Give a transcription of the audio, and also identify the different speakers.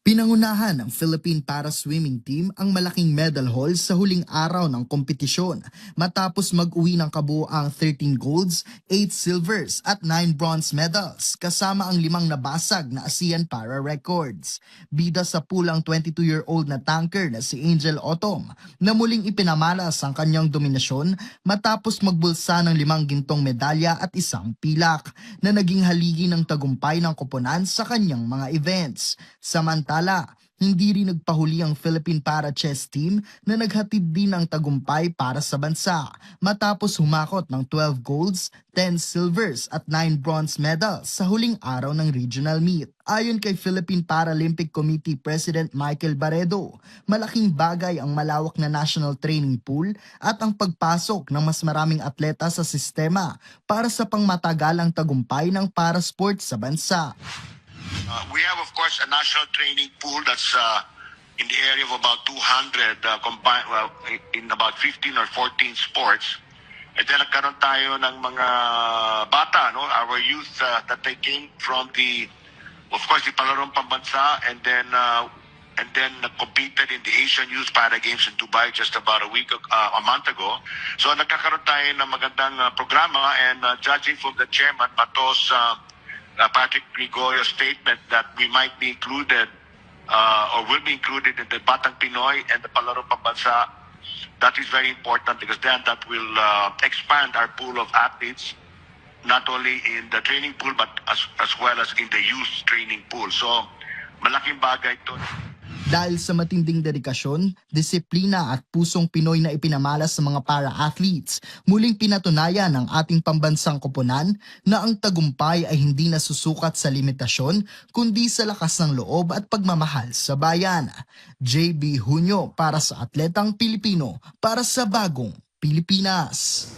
Speaker 1: Pinangunahan ng Philippine Para Swimming Team ang malaking medal haul sa huling araw ng kompetisyon matapos mag-uwi ng kabuoang 13 golds, 8 silvers at 9 bronze medals kasama ang 5 nabasag na ASEAN Para records. Bida sa pulang 22-year-old na tanker na si Angel Otom na muling ipinamalas ang kanyang dominasyon matapos magbulsa ng 5 gintong medalya at 1 pilak na naging haligi ng tagumpay ng koponan sa kanyang mga events. Samantala, hindi rin nagpahuli ang Philippine Para Chess Team na naghatid din ng tagumpay para sa bansa matapos humakot ng 12 golds, 10 silvers at 9 bronze medals sa huling araw ng regional meet. Ayon kay Philippine Paralympic Committee President Michael Barredo, malaking bagay ang malawak na national training pool at ang pagpasok ng mas maraming atleta sa sistema para sa pangmatagalang tagumpay ng para sports sa bansa.
Speaker 2: We have, of course, a national training pool that's in the area of about 200 combined, in about 15 or 14 sports. And then nagkaroon tayo ng mga bata, no? Our youth that they came from of course, the Palarong Pambansa, and then competed in the Asian Youth Para Games in Dubai just about a month ago. So nagkakaroon tayo ng magandang programa, and judging from the chairman, Matos, Patrick Gregorio statement that we might be included or will be included in the Batang Pinoy and the Palarong Pambansa. That is very important because then that will expand our pool of athletes, not only in the training pool but as well as in the youth training pool. So malaking bagay ito.
Speaker 1: Dahil sa matinding dedikasyon, disiplina at pusong Pinoy na ipinamalas sa mga para-athletes, muling pinatunayan ng ating pambansang koponan na ang tagumpay ay hindi nasusukat sa limitasyon kundi sa lakas ng loob at pagmamahal sa bayan. JB Hunyo para sa Atletang Pilipino, para sa Bagong Pilipinas.